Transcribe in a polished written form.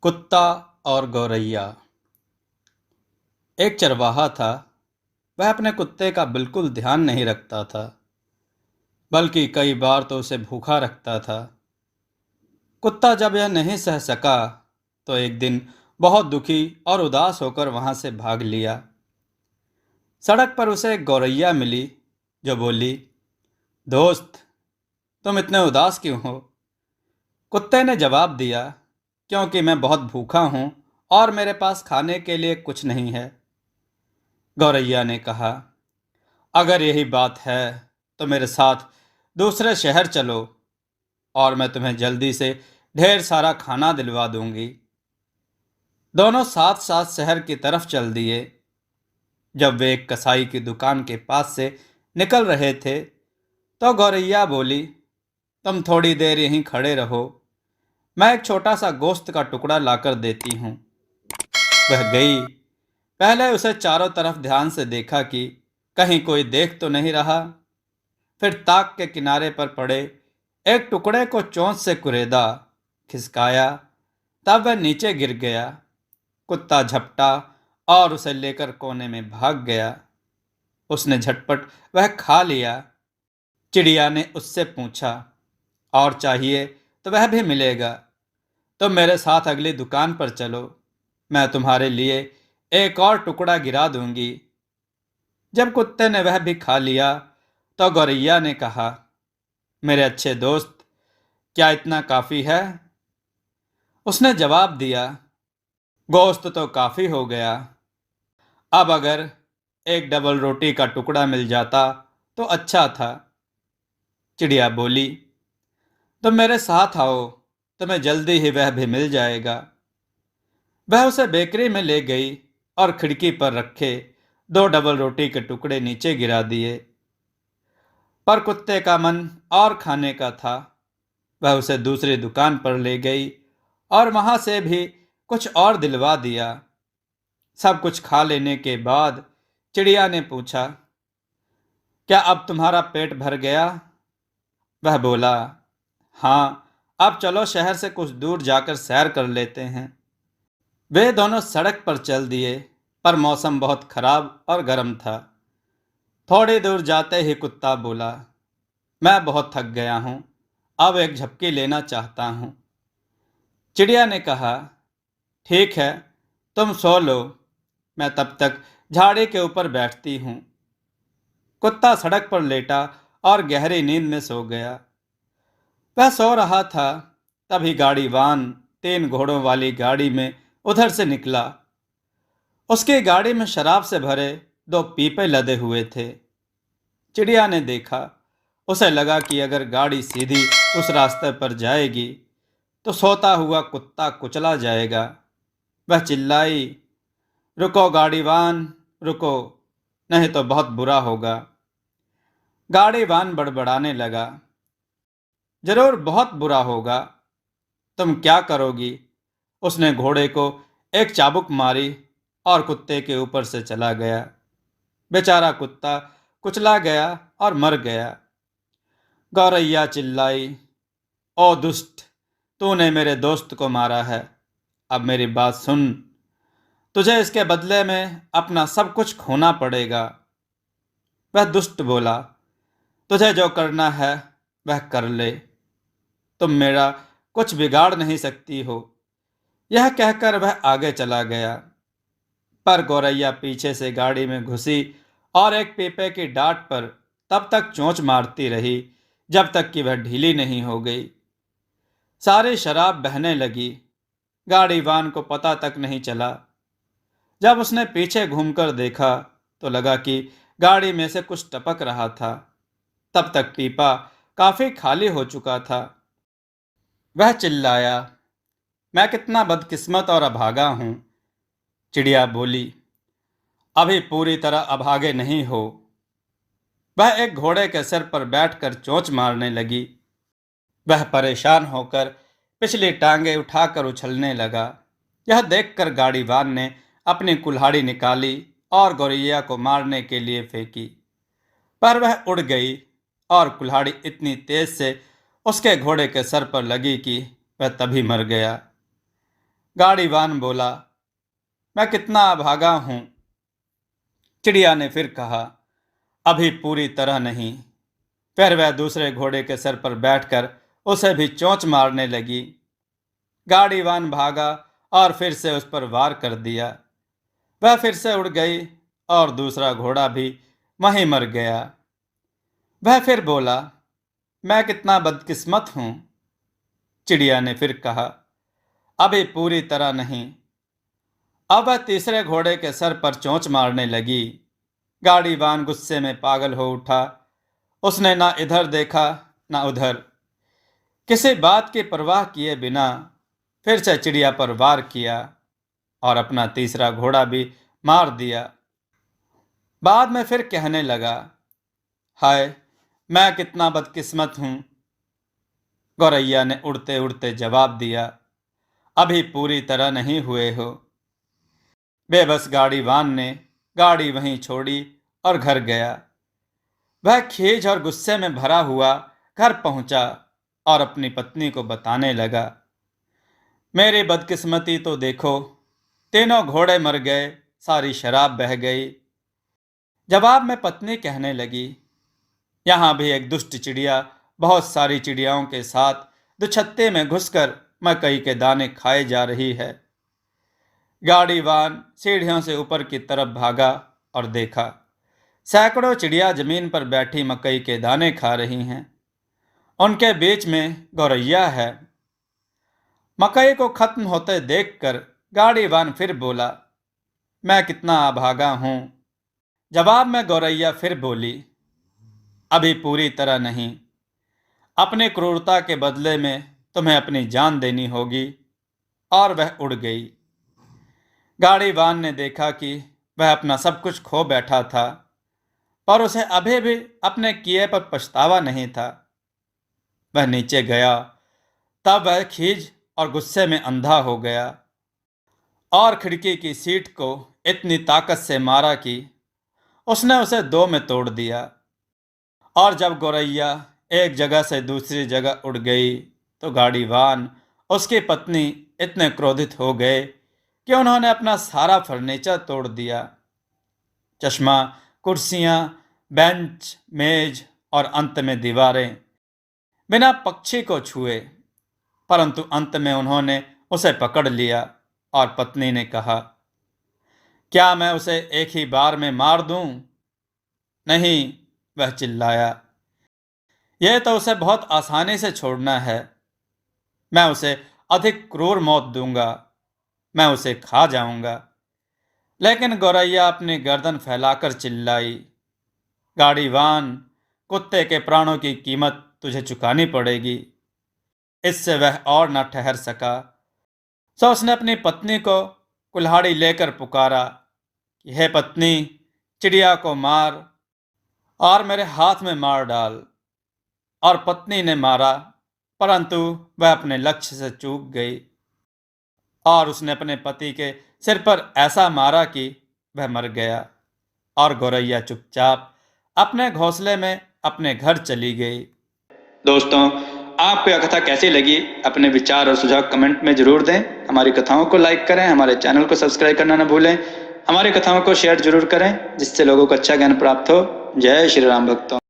कुत्ता और गौरैया। एक चरवाहा था। वह अपने कुत्ते का बिल्कुल ध्यान नहीं रखता था, बल्कि कई बार तो उसे भूखा रखता था। कुत्ता जब यह नहीं सह सका तो एक दिन बहुत दुखी और उदास होकर वहां से भाग लिया। सड़क पर उसे एक गौरैया मिली जो बोली, दोस्त, तुम इतने उदास क्यों हो? कुत्ते ने जवाब दिया, क्योंकि मैं बहुत भूखा हूं और मेरे पास खाने के लिए कुछ नहीं है। गौरैया ने कहा, अगर यही बात है तो मेरे साथ दूसरे शहर चलो और मैं तुम्हें जल्दी से ढेर सारा खाना दिलवा दूंगी। दोनों साथ साथ शहर की तरफ चल दिए। जब वे एक कसाई की दुकान के पास से निकल रहे थे तो गौरैया बोली, तुम थोड़ी देर यहीं खड़े रहो, मैं एक छोटा सा गोश्त का टुकड़ा लाकर देती हूँ। वह गई। पहले उसे चारों तरफ ध्यान से देखा कि कहीं कोई देख तो नहीं रहा। फिर ताक के किनारे पर पड़े एक टुकड़े को चोंच से कुरेदा, खिसकाया। तब वह नीचे गिर गया। कुत्ता झपटा और उसे लेकर कोने में भाग गया। उसने झटपट वह खा लिया। चिड़िया ने उससे पूछा, और चाहिए तो वह भी मिलेगा। तो मेरे साथ अगली दुकान पर चलो, मैं तुम्हारे लिए एक और टुकड़ा गिरा दूंगी। जब कुत्ते ने वह भी खा लिया तो गौरैया ने कहा, मेरे अच्छे दोस्त, क्या इतना काफी है? उसने जवाब दिया, गोश्त तो काफी हो गया। अब अगर एक डबल रोटी का टुकड़ा मिल जाता तो अच्छा था। चिड़िया बोली, तुम मेरे साथ आओ, तुम्हें जल्दी ही वह भी मिल जाएगा। वह उसे बेकरी में ले गई और खिड़की पर रखे दो डबल रोटी के टुकड़े नीचे गिरा दिए। पर कुत्ते का मन और खाने का था। वह उसे दूसरी दुकान पर ले गई और वहां से भी कुछ और दिलवा दिया। सब कुछ खा लेने के बाद चिड़िया ने पूछा, क्या अब तुम्हारा पेट भर गया? वह बोला, हाँ, अब चलो शहर से कुछ दूर जाकर सैर कर लेते हैं। वे दोनों सड़क पर चल दिए, पर मौसम बहुत खराब और गर्म था। थोड़ी दूर जाते ही कुत्ता बोला, मैं बहुत थक गया हूं, अब एक झपकी लेना चाहता हूं। चिड़िया ने कहा, ठीक है, तुम सो लो, मैं तब तक झाड़ी के ऊपर बैठती हूँ। कुत्ता सड़क पर लेटा और गहरी नींद में सो गया। वह सो रहा था, तभी गाड़ीवान तीन घोड़ों वाली गाड़ी में उधर से निकला। उसकी गाड़ी में शराब से भरे दो पीपे लदे हुए थे। चिड़िया ने देखा। उसे लगा कि अगर गाड़ी सीधी उस रास्ते पर जाएगी तो सोता हुआ कुत्ता कुचला जाएगा। वह चिल्लाई, रुको गाड़ीवान, रुको, नहीं तो बहुत बुरा होगा। गाड़ीवान बड़बड़ाने लगा, जरूर बहुत बुरा होगा, तुम क्या करोगी? उसने घोड़े को एक चाबुक मारी और कुत्ते के ऊपर से चला गया। बेचारा कुत्ता कुचला गया और मर गया। गौरैया चिल्लाई, ओ दुष्ट, तूने मेरे दोस्त को मारा है। अब मेरी बात सुन, तुझे इसके बदले में अपना सब कुछ खोना पड़ेगा। वह दुष्ट बोला, तुझे जो करना है वह कर ले, तुम मेरा कुछ बिगाड़ नहीं सकती हो। यह कहकर वह आगे चला गया। पर गौरैया पीछे से गाड़ी में घुसी और एक पीपे की डांट पर तब तक चोंच मारती रही जब तक कि वह ढीली नहीं हो गई। सारी शराब बहने लगी। गाड़ीवान को पता तक नहीं चला। जब उसने पीछे घूमकर देखा तो लगा कि गाड़ी में से कुछ टपक रहा था। तब तक पीपा काफी खाली हो चुका था। वह चिल्लाया, मैं कितना बदकिस्मत और अभागा हूं। चिड़िया बोली, अभी पूरी तरह अभागे नहीं हो। वह एक घोड़े के सिर पर बैठकर चोंच मारने लगी। वह परेशान होकर पिछली टांगे उठाकर उछलने लगा। यह देखकर गाड़ीवान ने अपनी कुल्हाड़ी निकाली और गौरैया को मारने के लिए फेंकी, पर वह उड़ गई और कुल्हाड़ी इतनी तेज से उसके घोड़े के सर पर लगी कि वह तभी मर गया। गाड़ीवान बोला, मैं कितना अभागा हूं। चिड़िया ने फिर कहा, अभी पूरी तरह नहीं। फिर वह दूसरे घोड़े के सर पर बैठकर उसे भी चोंच मारने लगी। गाड़ीवान भागा और फिर से उस पर वार कर दिया। वह फिर से उड़ गई और दूसरा घोड़ा भी वहीं मर गया। वह फिर बोला, मैं कितना बदकिस्मत हूं। चिड़िया ने फिर कहा, अभी पूरी तरह नहीं। अब वह तीसरे घोड़े के सर पर चोंच मारने लगी। गाड़ीवान गुस्से में पागल हो उठा। उसने ना इधर देखा ना उधर, किसी बात की परवाह किए बिना फिर से चिड़िया पर वार किया और अपना तीसरा घोड़ा भी मार दिया। बाद में फिर कहने लगा, हाय, मैं कितना बदकिस्मत हूं। गौरैया ने उड़ते उड़ते जवाब दिया, अभी पूरी तरह नहीं हुए हो। बेबस गाड़ीवान ने गाड़ी वहीं छोड़ी और घर गया। वह खीज और गुस्से में भरा हुआ घर पहुंचा और अपनी पत्नी को बताने लगा, मेरी बदकिस्मती तो देखो, तीनों घोड़े मर गए, सारी शराब बह गई। जवाब में पत्नी कहने लगी, यहाँ भी एक दुष्ट चिड़िया बहुत सारी चिड़ियाओं के साथ दुछत्ते में घुसकर मकई के दाने खाए जा रही है। गाड़ीवान सीढ़ियों से ऊपर की तरफ भागा और देखा, सैकड़ों चिड़िया जमीन पर बैठी मकई के दाने खा रही हैं। उनके बीच में गौरैया है। मकई को खत्म होते देखकर गाड़ीवान फिर बोला, मैं कितना अभागा हूं। जवाब में गौरैया फिर बोली, अभी पूरी तरह नहीं। अपनी क्रूरता के बदले में तुम्हें अपनी जान देनी होगी। और वह उड़ गई। गाड़ीवान ने देखा कि वह अपना सब कुछ खो बैठा था, पर उसे अभी भी अपने किए पर पछतावा नहीं था। वह नीचे गया, तब वह खीज और गुस्से में अंधा हो गया और खिड़की की सीट को इतनी ताकत से मारा कि उसने उसे दो में तोड़ दिया। और जब गौरैया एक जगह से दूसरी जगह उड़ गई तो गाड़ीवान, उसकी पत्नी इतने क्रोधित हो गए कि उन्होंने अपना सारा फर्नीचर तोड़ दिया। चश्मा, कुर्सियां, बेंच, मेज और अंत में दीवारें, बिना पक्षी को छुए। परंतु अंत में उन्होंने उसे पकड़ लिया और पत्नी ने कहा, क्या मैं उसे एक ही बार में मार दूं? नहीं, वह चिल्लाया, यह तो उसे बहुत आसानी से छोड़ना है। मैं उसे अधिक क्रूर मौत दूंगा, मैं उसे खा जाऊंगा। लेकिन गौरैया अपनी गर्दन फैलाकर चिल्लाई, गाड़ीवान, कुत्ते के प्राणों की कीमत तुझे चुकानी पड़ेगी। इससे वह और न ठहर सका, सो उसने अपनी पत्नी को कुल्हाड़ी लेकर पुकारा कि हे पत्नी, चिड़िया को मार और मेरे हाथ में मार डाल। और पत्नी ने मारा, परंतु वह अपने लक्ष्य से चूक गई और उसने अपने पति के सिर पर ऐसा मारा कि वह मर गया। और गौरैया चुपचाप अपने घोंसले में अपने घर चली गई। दोस्तों, आपको यह कथा कैसी लगी? अपने विचार और सुझाव कमेंट में जरूर दें। हमारी कथाओं को लाइक करें, हमारे चैनल को सब्सक्राइब करना न भूलें। हमारी कथाओं को शेयर जरूर करें, जिससे लोगों को अच्छा ज्ञान प्राप्त हो। जय श्री राम भक्तों।